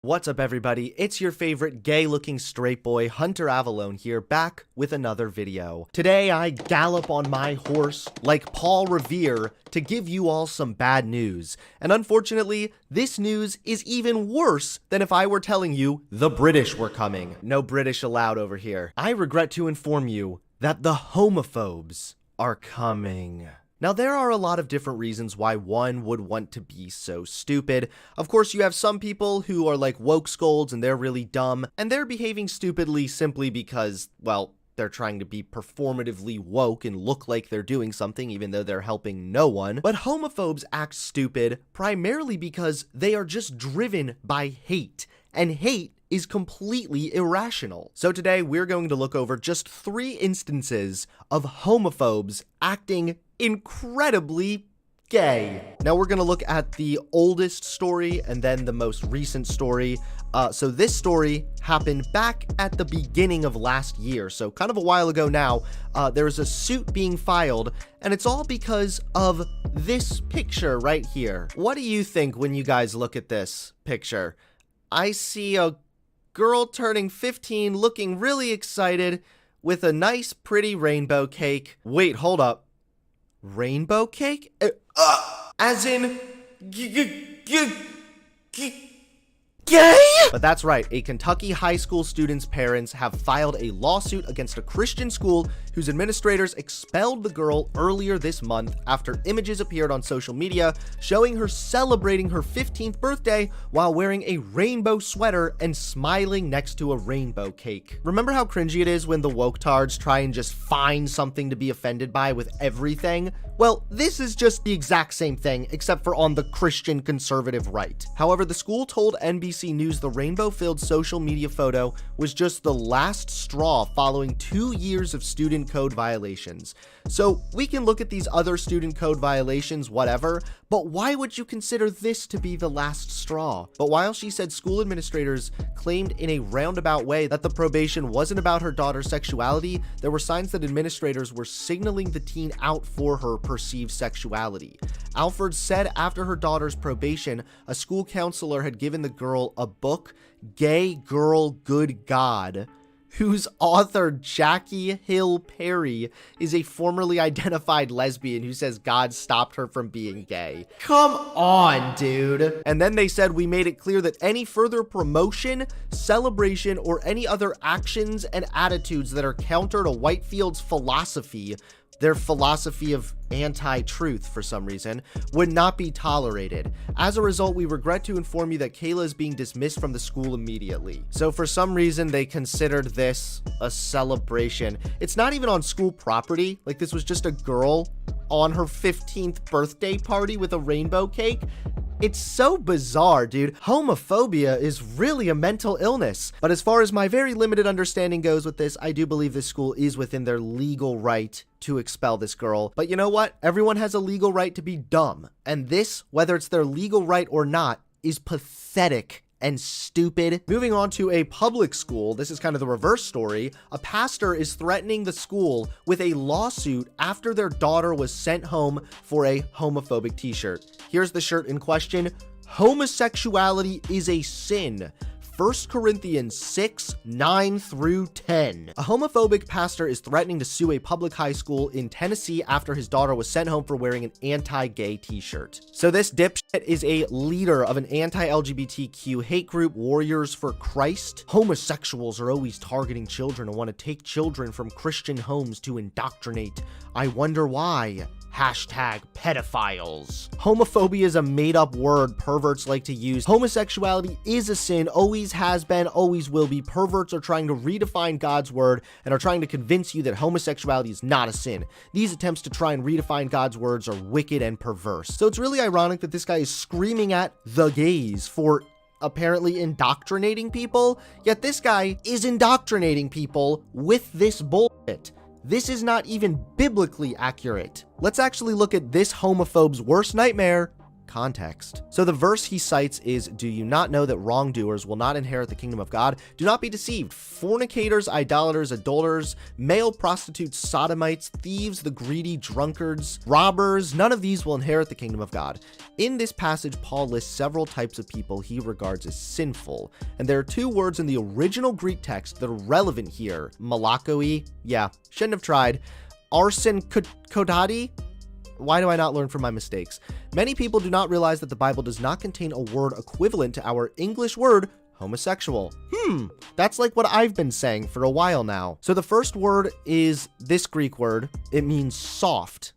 What's up, everybody? It's your favorite gay-looking straight boy, Hunter Avalone here, back with another video. Today, I gallop on my horse like Paul Revere to give you all some bad news. And unfortunately, this news is even worse than if I were telling you the British were coming. No British allowed over here. I regret to inform you that the homophobes are coming. Now, there are a lot of different reasons why one would want to be so stupid. Of course, you have some people who are like woke scolds and they're really dumb, and they're behaving stupidly simply because, well, they're trying to be performatively woke and look like they're doing something even though they're helping no one. But homophobes act stupid primarily because they are just driven by hate, and hate is completely irrational. So today, we're going to look over just 3 instances of homophobes acting incredibly gay. Now we're gonna look at the oldest story and then the most recent story. So this story happened back at the beginning of last year, so kind of a while ago now. There's a suit being filed, and it's all because of this picture right here. What do you think when you guys look at this picture? I see a girl turning 15 looking really excited with a nice pretty rainbow cake. Wait, hold up. Rainbow cake? As in gay? But that's right, a Kentucky high school student's parents have filed a lawsuit against a Christian school whose administrators expelled the girl earlier this month after images appeared on social media showing her celebrating her 15th birthday while wearing a rainbow sweater and smiling next to a rainbow cake. Remember how cringy it is when the woke-tards try and just find something to be offended by with everything? Well, this is just the exact same thing, except for on the Christian conservative right. However, the school told NBC News the rainbow-filled social media photo was just the last straw following 2 years of student code violations. So we can look at these other student code violations, whatever, but why would you consider this to be the last straw? But while she said school administrators claimed in a roundabout way that the probation wasn't about her daughter's sexuality, there were signs that administrators were signaling the teen out for her perceived sexuality. Alford said after her daughter's probation, a school counselor had given the girl a book, Gay Girl Good God, whose author, Jackie Hill Perry, is a formerly identified lesbian who says God stopped her from being gay. Come on, dude. And then they said we made it clear that any further promotion, celebration, or any other actions and attitudes that are counter to Whitefield's philosophy, their philosophy of anti-truth for some reason, would not be tolerated. As a result, we regret to inform you that Kayla is being dismissed from the school immediately. So for some reason, they considered this a celebration. It's not even on school property. Like, this was just a girl on her 15th birthday party with a rainbow cake. It's so bizarre, dude. Homophobia is really a mental illness. But as far as my very limited understanding goes with this, I do believe this school is within their legal right to expel this girl. But you know what? Everyone has a legal right to be dumb. And this, whether it's their legal right or not, is pathetic and stupid. Moving on to a public school, this is kind of the reverse story. A pastor is threatening the school with a lawsuit after their daughter was sent home for a homophobic t-shirt. Here's the shirt in question. Homosexuality is a sin. 1 Corinthians 6, 9 through 10. A homophobic pastor is threatening to sue a public high school in Tennessee after his daughter was sent home for wearing an anti-gay t-shirt. So this dipshit is a leader of an anti-LGBTQ hate group, Warriors for Christ. Homosexuals are always targeting children and want to take children from Christian homes to indoctrinate. I wonder why. Hashtag pedophiles. Homophobia is a made-up word perverts like to use. Homosexuality is a sin, always has been, always will be. Perverts are trying to redefine God's word and are trying to convince you that homosexuality is not a sin. These attempts to try and redefine God's words are wicked and perverse. So it's really ironic that this guy is screaming at the gays for apparently indoctrinating people, yet this guy is indoctrinating people with this bullshit. This is not even biblically accurate. Let's actually look at this homophobe's worst nightmare, context. So the verse he cites is, "Do you not know that wrongdoers will not inherit the kingdom of God? Do not be deceived. Fornicators, idolaters, adulterers, male prostitutes, sodomites, thieves, the greedy, drunkards, robbers, none of these will inherit the kingdom of God." In this passage, Paul lists several types of people he regards as sinful, and there are two words in the original Greek text that are relevant here. Malakoi, yeah, shouldn't have tried. Arson kodadi. Why do I not learn from my mistakes? Many people do not realize that the Bible does not contain a word equivalent to our English word homosexual. That's like what I've been saying for a while now. So the first word is this Greek word. It means soft,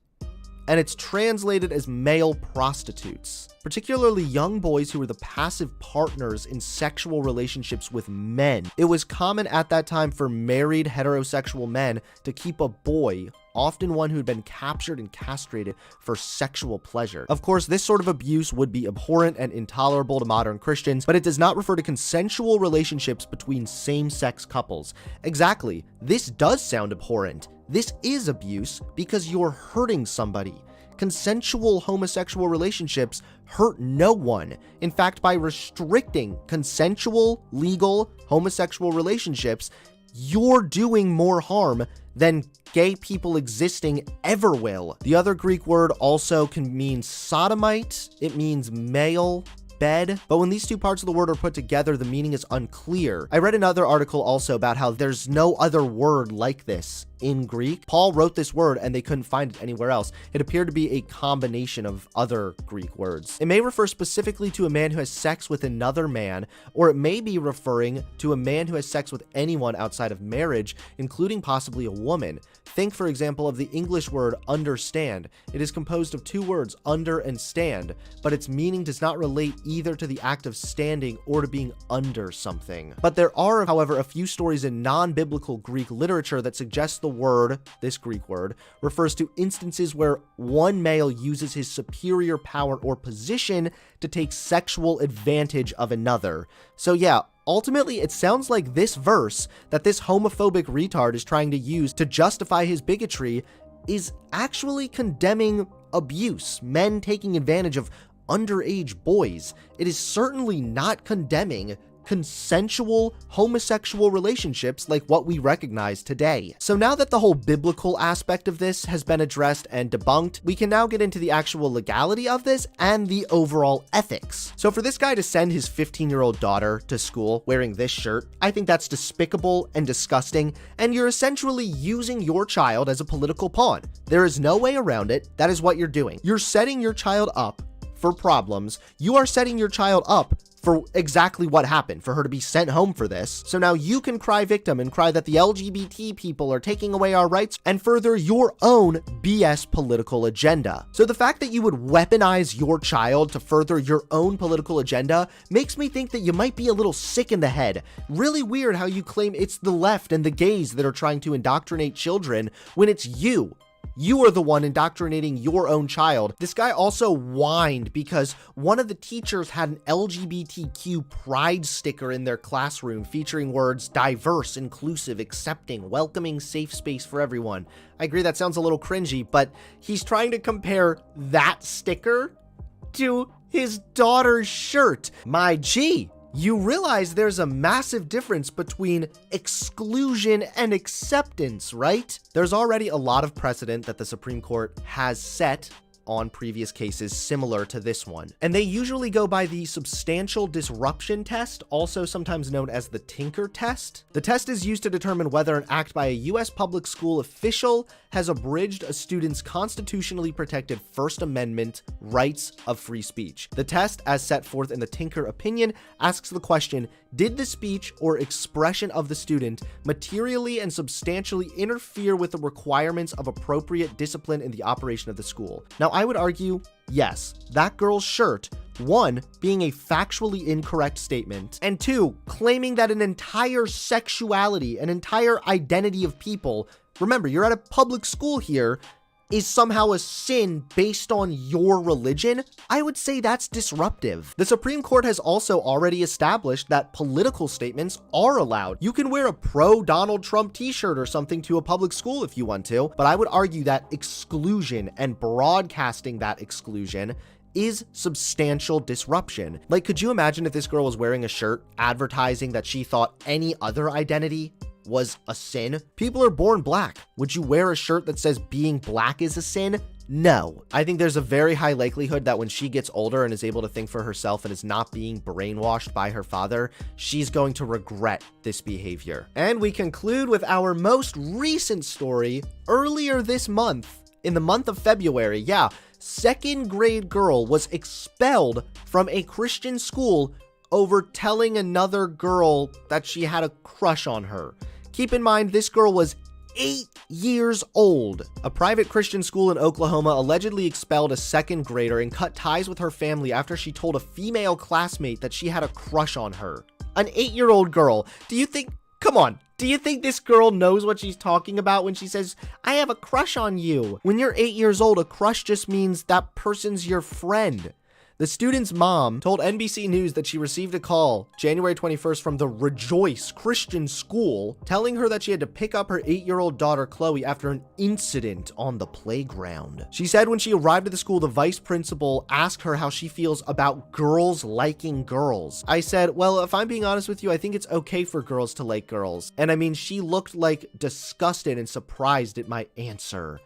and it's translated as male prostitutes, particularly young boys who were the passive partners in sexual relationships with men. It was common at that time for married heterosexual men to keep a boy, often one who had been captured and castrated, for sexual pleasure. Of course, this sort of abuse would be abhorrent and intolerable to modern Christians, but it does not refer to consensual relationships between same-sex couples. Exactly, this does sound abhorrent. This is abuse because you're hurting somebody. Consensual homosexual relationships hurt no one. In fact, by restricting consensual, legal homosexual relationships, you're doing more harm than gay people existing ever will. The other Greek word also can mean sodomite. It means male bed, but when these two parts of the word are put together, the meaning is unclear. I read another article also about how there's no other word like this in Greek. Paul wrote this word and they couldn't find it anywhere else. It appeared to be a combination of other Greek words. It may refer specifically to a man who has sex with another man, or it may be referring to a man who has sex with anyone outside of marriage, including possibly a woman. Think, for example, of the English word understand. It is composed of two words, under and stand, but its meaning does not relate either to the act of standing or to being under something. But there are, however, a few stories in non-biblical Greek literature that suggest the word, this Greek word, refers to instances where one male uses his superior power or position to take sexual advantage of another. So yeah, ultimately, it sounds like this verse that this homophobic retard is trying to use to justify his bigotry is actually condemning abuse, men taking advantage of underage boys. It is certainly not condemning consensual homosexual relationships like what we recognize today. So now that the whole biblical aspect of this has been addressed and debunked, we can now get into the actual legality of this and the overall ethics. So for this guy to send his 15-year-old daughter to school wearing this shirt, I think that's despicable and disgusting, and you're essentially using your child as a political pawn. There is no way around it. That is what you're doing. You're setting your child up for problems. You are setting your child up for exactly what happened, for her to be sent home for this. So now you can cry victim and cry that the LGBT people are taking away our rights and further your own BS political agenda. So the fact that you would weaponize your child to further your own political agenda makes me think that you might be a little sick in the head. Really weird how you claim it's the left and the gays that are trying to indoctrinate children when it's you. You are the one indoctrinating your own child. This guy also whined because one of the teachers had an LGBTQ pride sticker in their classroom featuring words diverse, inclusive, accepting, welcoming, safe space for everyone. I agree that sounds a little cringy, but he's trying to compare that sticker to his daughter's shirt. My G. You realize there's a massive difference between exclusion and acceptance, right? There's already a lot of precedent that the Supreme Court has set on previous cases similar to this one. And they usually go by the substantial disruption test, also sometimes known as the Tinker test. The test is used to determine whether an act by a U.S. public school official has abridged a student's constitutionally protected First Amendment rights of free speech. The test, as set forth in the Tinker opinion, asks the question, did the speech or expression of the student materially and substantially interfere with the requirements of appropriate discipline in the operation of the school? Now, I would argue, yes, that girl's shirt, one, being a factually incorrect statement, and two, claiming that an entire sexuality, an entire identity of people, remember, you're at a public school here, is somehow a sin based on your religion, I would say that's disruptive. The Supreme Court has also already established that political statements are allowed. You can wear a pro-Donald Trump t-shirt or something to a public school if you want to, but I would argue that exclusion and broadcasting that exclusion is substantial disruption. Like, could you imagine if this girl was wearing a shirt advertising that she thought any other identity was a sin? People are born black. Would you wear a shirt that says being black is a sin? No. I think there's a very high likelihood that when she gets older and is able to think for herself and is not being brainwashed by her father, she's going to regret this behavior. And we conclude with our most recent story earlier this month. In the month of February, yeah, second grade girl was expelled from a Christian school over telling another girl that she had a crush on her. Keep in mind, this girl was 8 years old. A private Christian school in Oklahoma allegedly expelled a second grader and cut ties with her family after she told a female classmate that she had a crush on her. An 8-year-old girl. Do you think this girl knows what she's talking about when she says, I have a crush on you? When you're 8 years old, a crush just means that person's your friend. The student's mom told NBC News that she received a call January 21st from the Rejoice Christian School telling her that she had to pick up her 8-year-old daughter Chloe after an incident on the playground. She said when she arrived at the school, the vice principal asked her how she feels about girls liking girls. I said, well, if I'm being honest with you, I think it's okay for girls to like girls. And I mean, she looked like disgusted and surprised at my answer.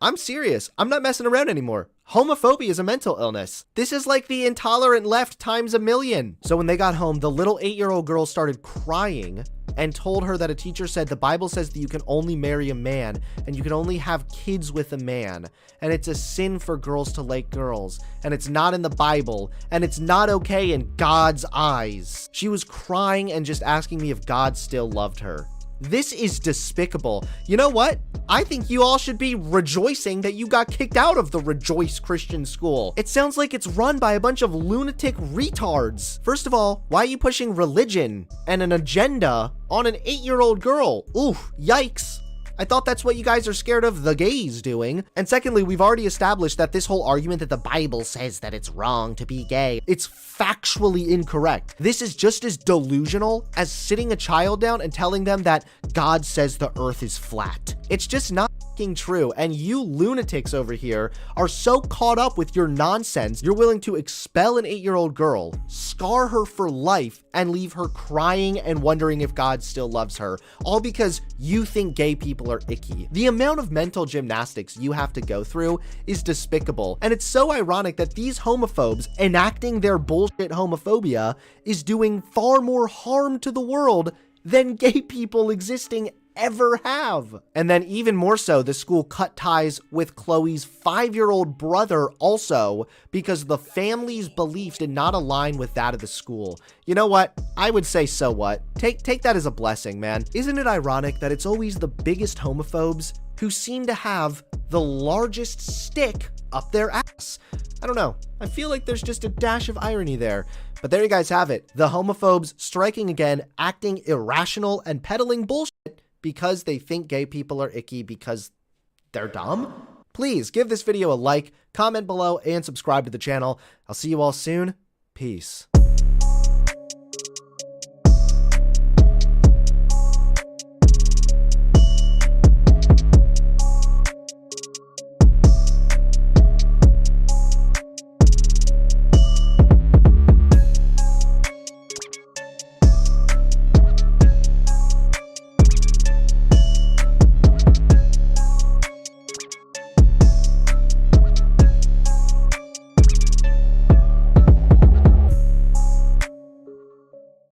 I'm serious. I'm not messing around anymore. Homophobia is a mental illness. This is like the intolerant left times a million. So when they got home, the little 8-year-old girl started crying and told her that a teacher said the Bible says that you can only marry a man and you can only have kids with a man. And it's a sin for girls to like girls. And it's not in the Bible. And it's not okay in God's eyes. She was crying and just asking me if God still loved her. This is despicable. You know what? I think you all should be rejoicing that you got kicked out of the Rejoice Christian School. It sounds like it's run by a bunch of lunatic retards. First of all, why are you pushing religion and an agenda on an 8-year-old girl? Ooh, yikes. I thought that's what you guys are scared of the gays doing. And secondly, we've already established that this whole argument that the Bible says that it's wrong to be gay, it's factually incorrect. This is just as delusional as sitting a child down and telling them that God says the earth is flat. It's just not true. And you lunatics over here are so caught up with your nonsense, you're willing to expel an 8-year-old girl, scar her for life, and leave her crying and wondering if God still loves her, all because you think gay people are icky. The amount of mental gymnastics you have to go through is despicable. And it's so ironic that these homophobes enacting their bullshit homophobia is doing far more harm to the world than gay people existing ever have. And then even more so, the school cut ties with Chloe's 5-year-old brother also because the family's beliefs did not align with that of the school. You know what? I would say so what? Take that as a blessing, man. Isn't it ironic that it's always the biggest homophobes who seem to have the largest stick up their ass? I don't know. I feel like there's just a dash of irony there. But there you guys have it. The homophobes striking again, acting irrational and peddling bullshit because they think gay people are icky because they're dumb? Please give this video a like, comment below, and subscribe to the channel. I'll see you all soon. Peace.